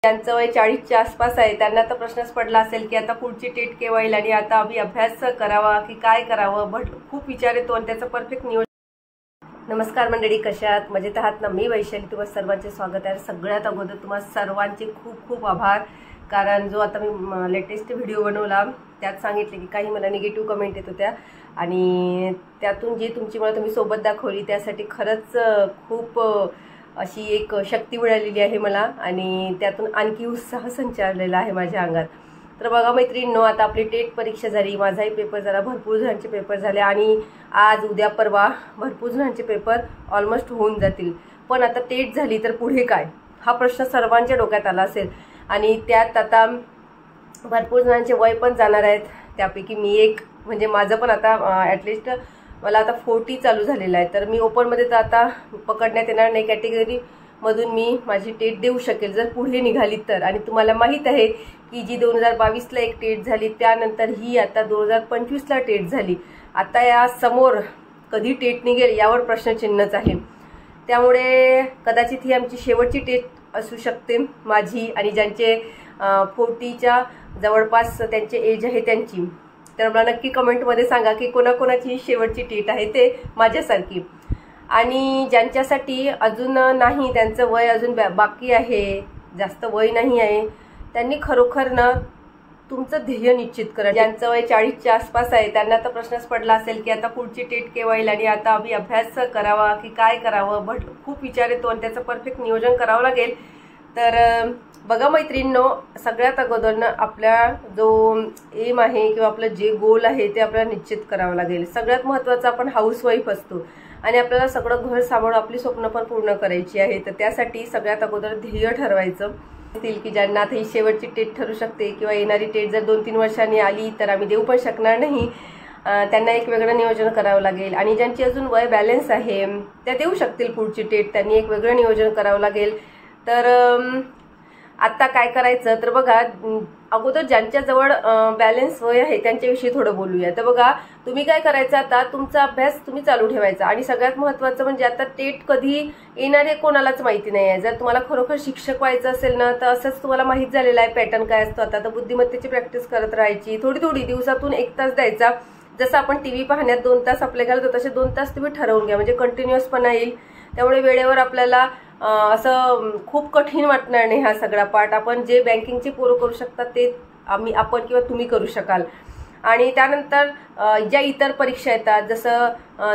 ज्यांचं वय 40च्या आसपास आहे त्यांना तर प्रश्नच पडला असेल की आता पुढची टेट केव्हा येईल आणि आता आम्ही अभ्यास करावा की काय करावं, बट खूप विचार येतो आणि त्याचं परफेक्ट नियोजन. नमस्कार मंडळी, कशा आहात? मजेत आहात ना? मी वैशाली, तुम्हा सर्वांचे स्वागत आहे. सगळ्यात अगोदर तुम्हा सर्वांचे खूप खूप आभार, कारण जो आता मी लेटेस्ट व्हिडिओ बनवला त्यात सांगितले की काही मला निगेटिव्ह कमेंट येत होत्या आणि त्यातून जी तुमची मला तुम्ही सोबत दाखवली त्यासाठी खरंच खूप अशी एक शक्ती मिळालेली आहे मला आणि त्यातून आणखी उत्साह संचारलेला आहे माझ्या अंगात. तर बघा मैत्रिणींनो, आता आपली टेट परीक्षा झाली, माझाही पेपर झाला, भरपूर जणांचे पेपर झाले आणि आज उद्या परवा भरपूर जणांचे पेपर ऑलमोस्ट होऊन जातील. पण आता टेट झाली तर पुढे काय, हा प्रश्न सर्वांच्या डोक्यात आला असेल आणि त्यात आता भरपूर जणांचे वय पण जाणार आहेत. त्यापैकी मी एक, म्हणजे माझं पण आता ॲटलिस्ट मला आता 40 चालू झालेलं आहे. तर मी ओपनमध्ये तर आता पकडण्यात येणार नाही, कॅटेगरीमधून मी माझी टेट देऊ शकेल जर पुढे निघाली तर. आणि तुम्हाला माहीत आहे की जी 2022ला एक टेट झाली त्यानंतर ही आता 2025ला टेट झाली. आता या समोर कधी टेट निघेल यावर प्रश्नचिन्हच आहे. त्यामुळे कदाचित ही आमची शेवटची टेट असू शकते माझी आणि ज्यांचे 40च्या जवळपास त्यांचे एज आहे त्यांची. तर मला नक्की कमेंटमध्ये सांगा की कोणाकोणाची शेवटची टेट आहे ते माझ्यासारखी. आणि ज्यांच्यासाठी अजून नाही, त्यांचं वय अजून बाकी आहे, जास्त वय नाही आहे, त्यांनी खरोखर ना तुमचं ध्येय निश्चित करा. ज्यांचं वय 40च्या आसपास आहे त्यांना तर प्रश्नच पडला असेल की आता पुढची टेट केव्हा येईल आणि आता आम्ही अभ्यास करावा की काय करावं, बट खूप विचार येतो आणि त्याचं परफेक्ट नियोजन करावं लागेल. तर बघा मैत्रिणींनो, सगळ्यात अगोदरनं आपल्या जो एम आहे किंवा आपलं जे गोल आहे ते आपल्याला निश्चित करावं लागेल. सगळ्यात महत्त्वाचं, आपण हाऊसवाईफ असतो आणि आपल्याला सगळं घर सांभाळून आपली स्वप्न पण पूर्ण करायची आहे. तर त्यासाठी सगळ्यात अगोदर ध्येय ठरवायचं. की ज्यांना आता ही शेवटची टेट ठरू शकते किंवा येणारी टेट जर 2-3 वर्षांनी आली तर आम्ही देऊ पण शकणार नाही, त्यांना एक वेगळं नियोजन करावं लागेल. आणि ज्यांची अजून वय बॅलन्स आहे त्या देऊ शकतील पुढची टेट, त्यांनी एक वेगळं नियोजन करावं लागेल. तर आता काय करायचं, तर बघा अगोदर ज्यांच्याजवळ बॅलन्स वय आहे त्यांच्याविषयी थोडं बोलूया. तर बघा तुम्ही काय करायचं, आता तुमचा अभ्यास तुम्ही चालू ठेवायचा. आणि सगळ्यात महत्त्वाचं म्हणजे आता टेट कधी येणार आहे कोणालाच माहिती नाही आहे. जर तुम्हाला खरोखर शिक्षक व्हायचं असेल ना तर असंच तुम्हाला माहीत झालेलं आहे पॅटर्न काय असतो. आता तर बुद्धिमत्तेची प्रॅक्टिस करत राहायची, थोडी थोडी दिवसातून 1 तास द्यायचा. जसं आपण टीव्ही पाहण्यात 2 तास आपले घालतो तसे 2 तास तुम्ही ठरवून घ्या, म्हणजे कंटिन्युअसपणा येईल. त्यामुळे वेळेवर आपल्याला असं खूप कठीण वाटणार नाही हा सगळा पार्ट. आपण जे बँकिंगचे पोरं करू शकतात ते आपण किंवा तुम्ही करू शकाल. आणि त्यानंतर ज्या इतर परीक्षा येतात, जसं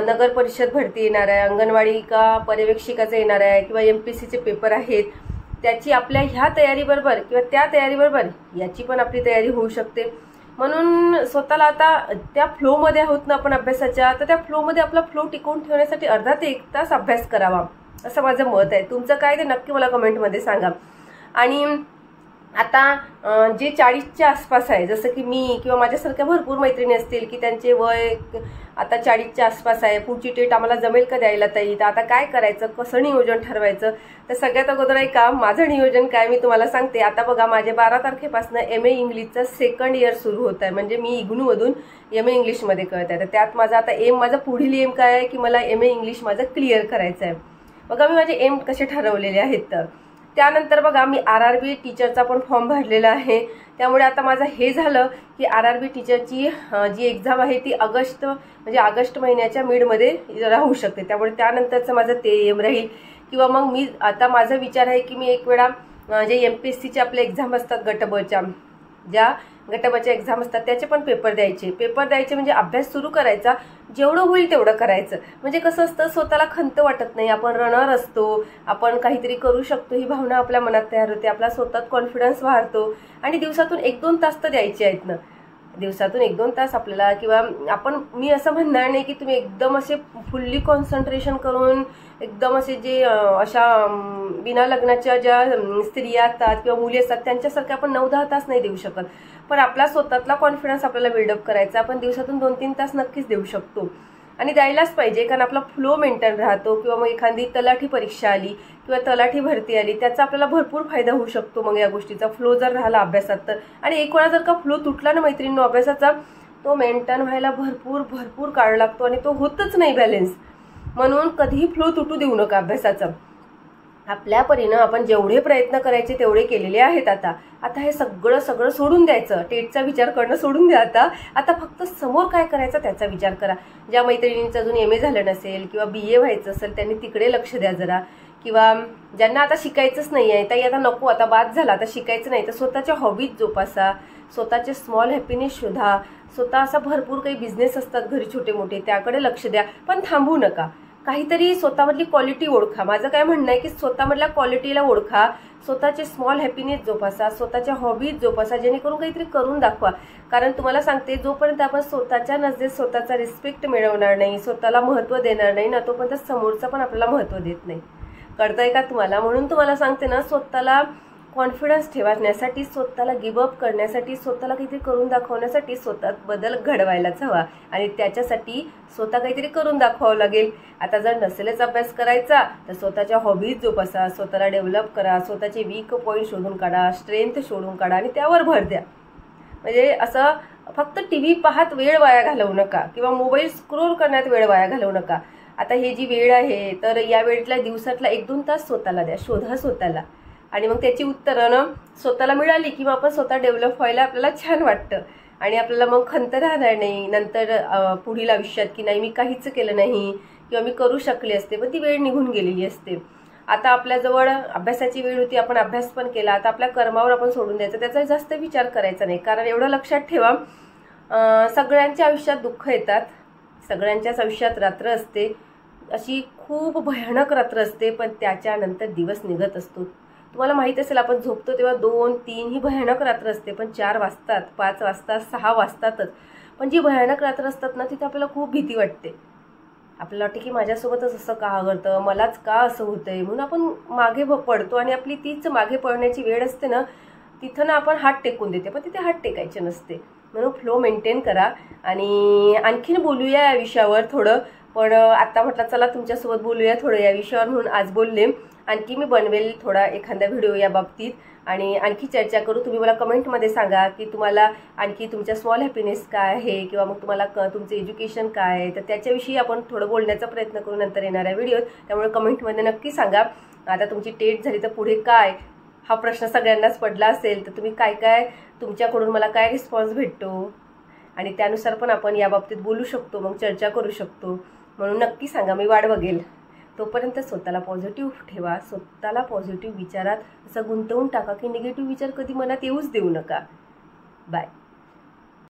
नगर परिषद भरती येणार आहे, अंगणवाडी का पर्यवेक्षिकाचं येणार आहे किंवा MPSCचे पेपर आहेत, त्याची आपल्या ह्या तयारीबरोबर किंवा त्या तयारीबरोबर याची पण आपली तयारी होऊ शकते. म्हणून स्वतःला आता त्या फ्लोमध्ये आहोत ना आपण अभ्यासाच्या, तर त्या फ्लोमध्ये आपला फ्लो टिकवून ठेवण्यासाठी अर्धा ते 1 तास अभ्यास करावा, असं माझं मत आहे. तुमचं काय ते नक्की मला कमेंटमध्ये सांगा. आणि आता जे 40च्या आसपास आहे, जसं की मी किंवा माझ्यासारख्या भरपूर मैत्रिणी असतील की त्यांचे वय आता 40च्या आसपास आहे, पुढची टेट आम्हाला जमेल का द्यायला ताई, तर आता काय करायचं, कसं नियोजन ठरवायचं. तर सगळ्यात अगोदर आहे का माझं नियोजन काय मी तुम्हाला सांगते. आता बघा माझे 12 तारखेपासून MA इंग्लिशचं 2nd इयर सुरू होत आहे, म्हणजे मी इग्नूमधून MA इंग्लिशमध्ये करत आहे. तर त्यात माझा आता माझा पुढील एम काय आहे की मला MA इंग्लिश माझं क्लिअर करायचं आहे. बघा मी माझे एम कसे ठरवलेले आहेत. तर त्यानंतर बघा मी RRB टीचरचा पण फॉर्म भरलेला आहे. त्यामुळे आता माझं हे झालं की RRB टीचरची जी एक्झाम आहे ती ऑगस्ट महिन्याच्या मिडमध्ये राहू शकते. त्यामुळे त्यानंतरचं माझं ते एम राहील. किंवा मग मी आता माझा विचार आहे की मी एक वेळा जे MPSCचे आपले एक्झाम असतात, ज्या गटबच्या एक्झाम असतात त्याचे पण पेपर द्यायचे म्हणजे अभ्यास सुरू करायचा, जेवढं होईल तेवढं करायचं. म्हणजे कसं असतं, स्वतःला खंत वाटत नाही, आपण रनर असतो, आपण काहीतरी करू शकतो ही भावना आपल्या मनात तयार होते, आपला स्वतःत कॉन्फिडन्स वाढतो. आणि दिवसातून 1-2 तास तर द्यायचे आहेत ना, दिवसातून 1-2 तास आपल्याला. किंवा मी असं म्हणणार नाही की तुम्ही एकदम असे फुल्ली कॉन्सन्ट्रेशन करून एकदम असे जे अशा बिना लग्नाच्या ज्या स्त्रिया असतात किंवा मुली असतात त्यांच्यासारखे आपण 9-10 तास नाही देऊ शकत. पण आपला स्वतःतला कॉन्फिडन्स आपल्याला बिल्डअप करायचा, आपण दिवसातून 2-3 तास नक्कीच देऊ शकतो. आणि द्यायलाच पाहिजे, कारण आपला फ्लो मेंटेन राहतो. किंवा मग एखादी तलाठी परीक्षा आली किंवा तलाठी भरती आली त्याचा आपल्याला भरपूर फायदा होऊ शकतो. मग या गोष्टीचा फ्लो जर राहिला अभ्यासात तर. आणि एक वेळा जर का फ्लो तुटला ना मैत्रिणींनो अभ्यासाचा, तो मेंटेन व्हायला भरपूर काळ लागतो आणि तो होतच नाही बॅलन्स. म्हणून कधीही फ्लो तुटू देऊ नका अभ्यासाचा. आपल्या परीनं आपण जेवढे प्रयत्न करायचे तेवढे केलेले आहेत. आता हे सगळं सोडून द्यायचं. टेटचा विचार करणं सोडून द्या. आता फक्त समोर काय करायचं त्याचा विचार करा. ज्या मैत्रिणींचं अजून MA झालं नसेल किंवा BA व्हायचं असेल त्यांनी तिकडे लक्ष द्या जरा. किंवा ज्यांना आता शिकायचंच नाही आहे, ताई आता नको, आता बाद झाला, आता शिकायचं नाही, तर स्वतःच्या हॉबीज जोपासा, स्वतःचे स्मॉल हॅपीनेस शोधा. स्वतः असा भरपूर काही बिझनेस असतात घरी छोटे मोठे, त्याकडे लक्ष द्या. पण थांबू नका. काहीतरी स्वतःमधली क्वालिटी ओळखा. माझं काय म्हणणं आहे की स्वतःमधल्या क्वालिटीला ओळखा, स्वतःचे स्मॉल हॅपीनेस जोपासा, स्वतःच्या हॉबीज जोपासा, जेणेकरून काहीतरी करून दाखवा. कारण तुम्हाला सांगते, जोपर्यंत आपण स्वतःच्या नजरेत स्वतःचा रिस्पेक्ट मिळवणार नाही, स्वतःला महत्त्व देणार नाही ना, तोपर्यंत समोरचा पण आपल्याला महत्त्व देत नाही. कळतंय का तुम्हाला? म्हणून तुम्हाला सांगते ना, स्वतःला कॉन्फिडन्स ठेवण्यासाठी, स्वतःला गिव्हअप करण्यासाठी, स्वतःला काहीतरी करून दाखवण्यासाठी स्वतःत बदल घडवायलाच हवा. आणि त्याच्यासाठी स्वतः काहीतरी करून दाखवावं लागेल. आता जर नसेलच अभ्यास करायचा तर स्वतःच्या हॉबीज जोपासा, स्वतःला डेव्हलप करा, स्वतःचे वीक पॉईंट शोधून काढा, स्ट्रेंथ शोधून काढा आणि त्यावर भर द्या. म्हणजे असं फक्त TV पाहत वेळ वाया घालवू नका किंवा मोबाईल स्क्रोल करण्यात वेळ वाया घालवू नका. आता ही जी वेळ आहे तर या वेळेतल्या दिवसातला 1-2 तास स्वतःला द्या. शोधा स्वतःला. आणि मग त्याची उत्तरं स्वतःला मिळाली की मग आपण स्वतः डेव्हलप व्हायला आपल्याला छान वाटतं. आणि आपल्याला मग खंत राहणार नाही नंतर पुढील आयुष्यात की नाही मी काहीच केलं नाही किंवा मी करू शकले असते, पण ती वेळ निघून गेलेली असते. आता आपल्याजवळ अभ्यासाची वेळ होती, आपण अभ्यास पण केला, आता आपल्या कर्मावर आपण सोडून द्यायचं, त्याचा जास्त विचार करायचा नाही. कारण एवढं लक्षात ठेवा, सगळ्यांच्या आयुष्यात दुःख येतात, सगळ्यांच्याच आयुष्यात रात्र असते, अशी खूप भयानक रात्र असते, पण त्याच्यानंतर दिवस निघत असतो. तुम्हाला माहित असेल, आपण झोपतो तेव्हा 2-3 ही भयानक रात्र असते, पण 4 वाजतात, 5 वाजतात, 6 वाजतातच. पण जी भयानक रात्र असतात ना, तिथे आपल्याला खूप भीती वाटते. आपल्याला वाटते की माझ्यासोबतच असं का घडतं, मलाच का असं होतंय, म्हणून आपण मागे पडतो. आणि आपली तीच मागे पडण्याची वेळ असते ना, तिथं ना आपण हात टेकून देते, पण तिथे हात टेकायचे नसते. म्हणून फ्लो मेंटेन करा. आणि आणखीन बोलूया या विषयावर थोडं, पण आता म्हटलं चला तुमच्यासोबत बोलूया थोडं या विषयावर, म्हणून आज बोलले. आणखी मी बनवेल थोडा एखादा व्हिडिओ या बाबतीत आणि आणखी चर्चा करू. तुम्ही मला कमेंटमध्ये सांगा की तुम्हाला आणखी तुमच्या स्मॉल हॅपीनेस काय आहे किंवा मग तुम्हाला तुमचं एज्युकेशन काय आहे, तर त्याच्याविषयी आपण थोडं बोलण्याचा प्रयत्न करू नंतर येणाऱ्या व्हिडिओत. त्यामुळे कमेंटमध्ये नक्की सांगा. आता तुमची टेट झाली तर पुढे काय, हा प्रश्न सगळ्यांनाच पडला असेल, तर तुम्ही काय तुमच्याकडून मला काय रिस्पॉन्स भेटतो आणि त्यानुसार पण आपण या बाबतीत बोलू शकतो, मग चर्चा करू शकतो. म्हणून नक्की सांगा, मी वाट बघेल. तोपर्यंत स्वतःला पॉझिटिव्ह ठेवा, स्वतःला पॉझिटिव्ह विचारात असं गुंतवून टाका की निगेटिव्ह विचार कधी मनात येऊच देऊ नका. बाय.